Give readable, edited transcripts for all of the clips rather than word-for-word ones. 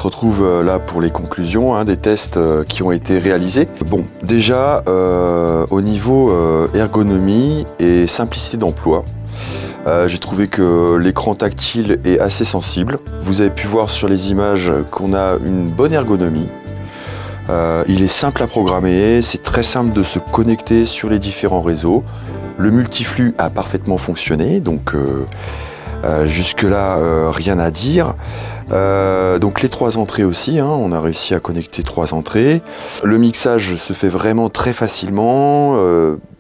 se retrouve là pour les conclusions des tests qui ont été réalisés. Bon, déjà au niveau ergonomie et simplicité d'emploi, j'ai trouvé que l'écran tactile est assez sensible. Vous avez pu voir sur les images qu'on a une bonne ergonomie. Il est simple à programmer, c'est très simple de se connecter sur les différents réseaux. Le multiflux a parfaitement fonctionné, donc jusque-là rien à dire. Donc les 3 entrées aussi, on a réussi à connecter 3 entrées. Le mixage se fait vraiment très facilement.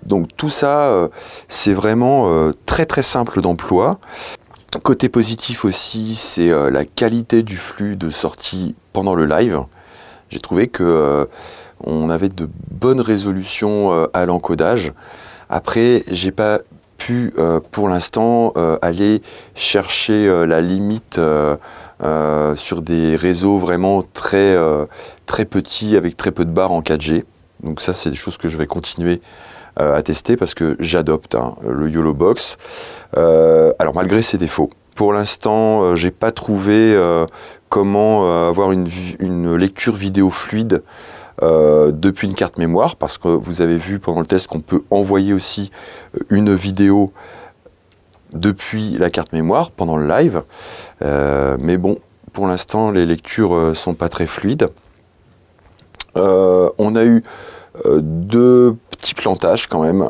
Donc tout ça, c'est vraiment très très simple d'emploi. Côté positif aussi, c'est la qualité du flux de sortie pendant le live. J'ai trouvé que on avait de bonnes résolutions à l'encodage. Après, j'ai pas pu pour l'instant aller chercher la limite sur des réseaux vraiment très petits avec très peu de barres en 4G. Donc ça, c'est des choses que je vais continuer à tester parce que j'adopte le YOLOBOX. Alors malgré ses défauts, pour l'instant, j'ai pas trouvé comment avoir une lecture vidéo fluide depuis une carte mémoire, parce que vous avez vu pendant le test qu'on peut envoyer aussi une vidéo depuis la carte mémoire pendant le live. Mais bon, pour l'instant, les lectures sont pas très fluides. On a eu 2 petits plantages quand même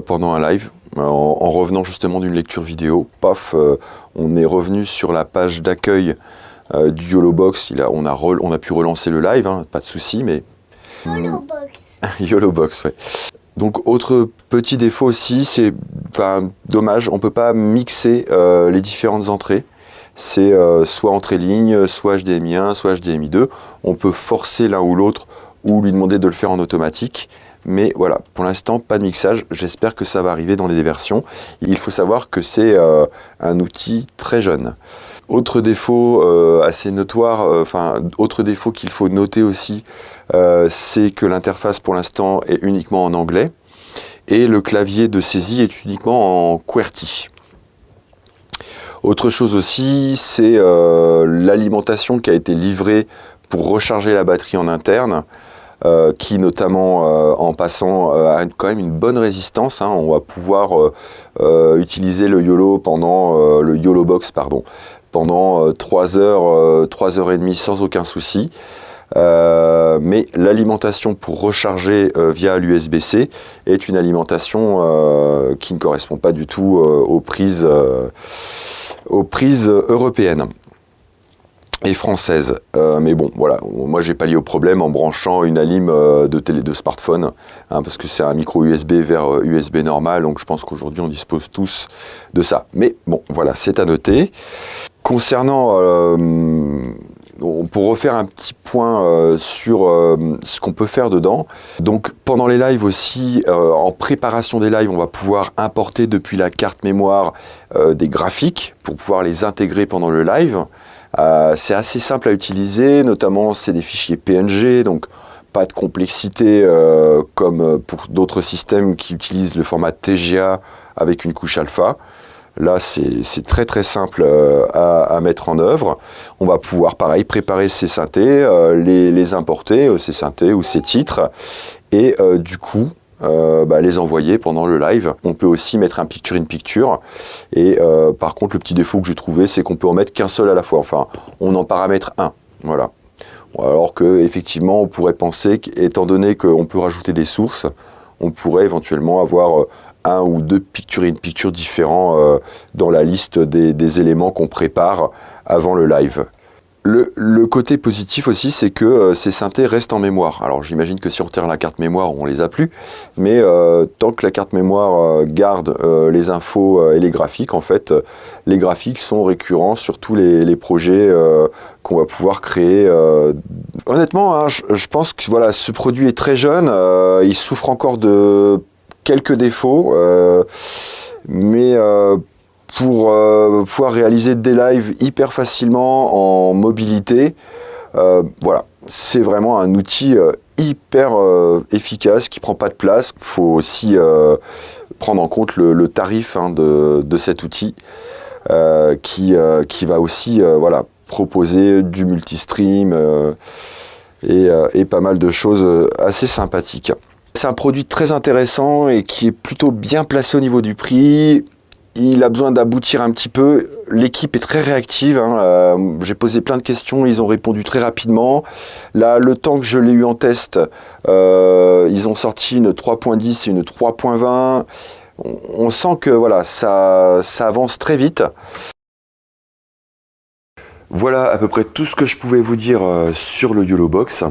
pendant un live. En revenant justement d'une lecture vidéo, paf, on est revenu sur la page d'accueil du YOLOBOX. On a pu relancer le live, pas de souci, mais... YOLOBOX. YOLOBOX, ouais. Donc autre petit défaut aussi, c'est dommage, on ne peut pas mixer les différentes entrées. C'est soit entrée ligne, soit HDMI 1, soit HDMI 2. On peut forcer l'un ou l'autre ou lui demander de le faire en automatique. Mais voilà, pour l'instant, pas de mixage. J'espère que ça va arriver dans les versions. Il faut savoir que c'est un outil très jeune. Autre défaut assez notoire, autre défaut qu'il faut noter aussi, c'est que l'interface pour l'instant est uniquement en anglais et le clavier de saisie est uniquement en QWERTY. Autre chose aussi, c'est l'alimentation qui a été livrée pour recharger la batterie en interne. Qui notamment en passant a quand même une bonne résistance. On va pouvoir utiliser le YOLO pendant le YOLOBOX pendant 3 heures, 3 heures et demie sans aucun souci. Mais l'alimentation pour recharger via l'USB-C est une alimentation qui ne correspond pas du tout aux prises européennes et française. Mais bon, voilà, moi j'ai pallié au problème en branchant une alim de smartphone, parce que c'est un micro USB vers USB normal, donc je pense qu'aujourd'hui on dispose tous de ça. Mais bon, voilà, c'est à noter. Concernant, pour refaire un petit point sur ce qu'on peut faire dedans, donc pendant les lives aussi, en préparation des lives, on va pouvoir importer depuis la carte mémoire des graphiques pour pouvoir les intégrer pendant le live. C'est assez simple à utiliser, notamment c'est des fichiers PNG, donc pas de complexité comme pour d'autres systèmes qui utilisent le format TGA avec une couche alpha. Là, c'est très très simple à mettre en œuvre. On va pouvoir, pareil, préparer ces synthés, les importer, ces synthés ou ces titres, et du coup, les envoyer pendant le live. On peut aussi mettre un picture-in-picture. Et par contre, le petit défaut que j'ai trouvé, c'est qu'on peut en mettre qu'un seul à la fois. Enfin, on en paramètre un. Voilà. Alors qu'effectivement, on pourrait penser qu'étant donné qu'on peut rajouter des sources, on pourrait éventuellement avoir 1 ou 2 picture-in-picture différents dans la liste des éléments qu'on prépare avant le live. Le côté positif aussi, c'est que ces synthés restent en mémoire. Alors j'imagine que si on retire la carte mémoire, on les a plus, mais tant que la carte mémoire garde les infos et les graphiques, en fait, les graphiques sont récurrents sur tous les projets qu'on va pouvoir créer. Honnêtement, je pense que voilà, ce produit est très jeune, il souffre encore de quelques défauts, mais pour pouvoir réaliser des lives hyper facilement en mobilité, voilà, c'est vraiment un outil hyper efficace qui prend pas de place. Il faut aussi prendre en compte le tarif de cet outil qui va aussi voilà, proposer du multistream et pas mal de choses assez sympathiques. C'est un produit très intéressant et qui est plutôt bien placé au niveau du prix. Il a besoin d'aboutir un petit peu. L'équipe est très réactive. J'ai posé plein de questions, ils ont répondu très rapidement. Là, le temps que je l'ai eu en test, ils ont sorti une 3.10 et une 3.20. On sent que voilà, ça avance très vite. Voilà à peu près tout ce que je pouvais vous dire sur le YOLOBOX.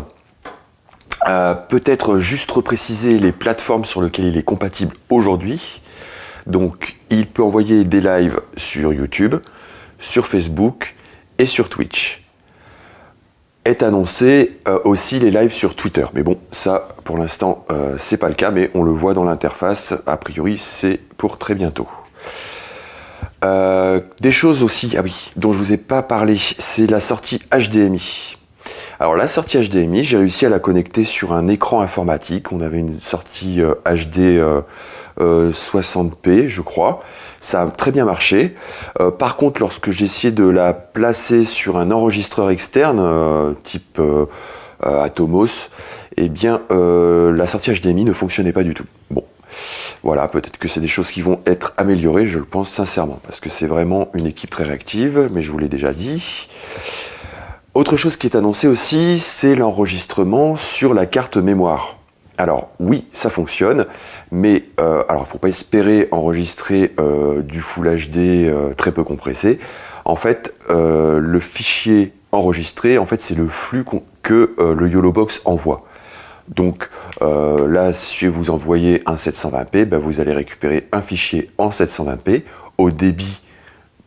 Peut-être juste repréciser les plateformes sur lesquelles il est compatible aujourd'hui. Donc, il peut envoyer des lives sur YouTube, sur Facebook et sur Twitch. Est annoncé aussi les lives sur Twitter. Mais bon, ça, pour l'instant, c'est pas le cas, mais on le voit dans l'interface. A priori, c'est pour très bientôt. Des choses aussi, ah oui, dont je vous ai pas parlé, c'est la sortie HDMI. Alors la sortie HDMI, j'ai réussi à la connecter sur un écran informatique. On avait une sortie HD 60p, je crois. Ça a très bien marché. Par contre, lorsque j'ai essayé de la placer sur un enregistreur externe, type Atomos, eh bien, la sortie HDMI ne fonctionnait pas du tout. Bon, voilà, peut-être que c'est des choses qui vont être améliorées, je le pense sincèrement, parce que c'est vraiment une équipe très réactive, mais je vous l'ai déjà dit. Autre chose qui est annoncée aussi, c'est l'enregistrement sur la carte mémoire. Alors oui, ça fonctionne, mais alors il ne faut pas espérer enregistrer du Full HD très peu compressé. En fait, le fichier enregistré, en fait, c'est le flux que le YOLOBOX envoie. Donc là, si vous envoyez un 720p, ben, vous allez récupérer un fichier en 720p au débit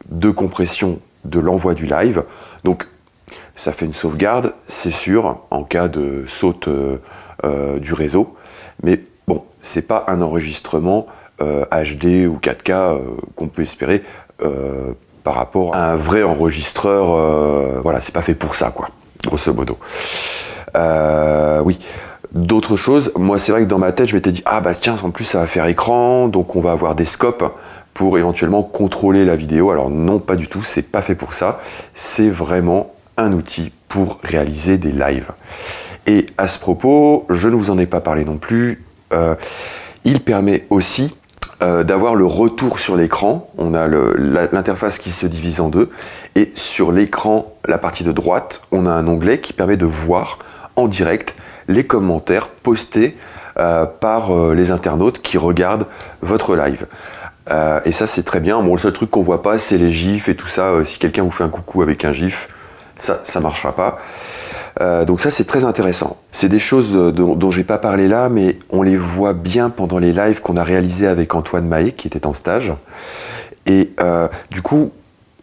de compression de l'envoi du live. Donc ça fait une sauvegarde, c'est sûr, en cas de saute du réseau. Mais bon, c'est pas un enregistrement HD ou 4K qu'on peut espérer par rapport à un vrai enregistreur. Voilà, c'est pas fait pour ça, quoi, grosso modo. Oui. D'autres choses, moi c'est vrai que dans ma tête je m'étais dit ah bah tiens en plus ça va faire écran, donc on va avoir des scopes pour éventuellement contrôler la vidéo. Alors non, pas du tout, c'est pas fait pour ça, c'est vraiment un outil pour réaliser des lives. Et à ce propos, je ne vous en ai pas parlé non plus, il permet aussi d'avoir le retour sur l'écran. On a l'interface qui se divise en deux, et sur l'écran, la partie de droite, on a un onglet qui permet de voir en direct les commentaires postés par les internautes qui regardent votre live. Et ça c'est très bien. Bon, le seul truc qu'on voit pas, c'est les gifs et tout ça. Si quelqu'un vous fait un coucou avec un gif, ça marchera pas. Donc ça c'est très intéressant. C'est des choses dont j'ai pas parlé là, mais on les voit bien pendant les lives qu'on a réalisés avec Antoine Mahé qui était en stage. Et du coup,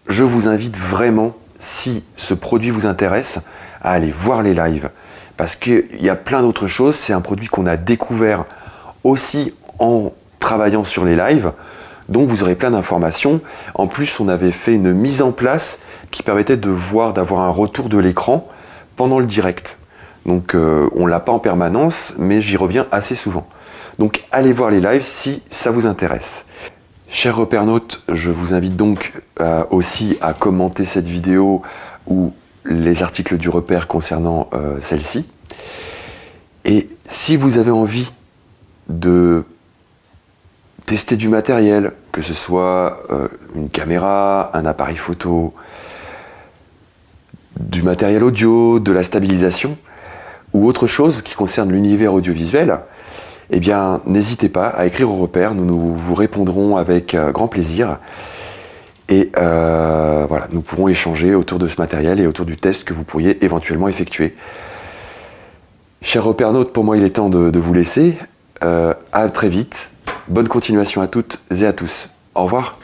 je vous invite vraiment, si ce produit vous intéresse, à aller voir les lives. Parce qu'il y a plein d'autres choses. C'est un produit qu'on a découvert aussi en travaillant sur les lives. Donc vous aurez plein d'informations. En plus, on avait fait une mise en place qui permettait de voir, d'avoir un retour de l'écran pendant le direct. Donc on ne l'a pas en permanence, mais j'y reviens assez souvent. Donc allez voir les lives si ça vous intéresse. Chers repères-nautes, je vous invite donc aussi à commenter cette vidéo ou les articles du repère concernant celle-ci. Et si vous avez envie de tester du matériel, que ce soit une caméra, un appareil photo, du matériel audio, de la stabilisation, ou autre chose qui concerne l'univers audiovisuel, eh bien, n'hésitez pas à écrire au repère, nous vous répondrons avec grand plaisir. Et voilà, nous pourrons échanger autour de ce matériel et autour du test que vous pourriez éventuellement effectuer. Chers repères-nautes, pour moi il est temps de vous laisser. À très vite. Bonne continuation à toutes et à tous. Au revoir.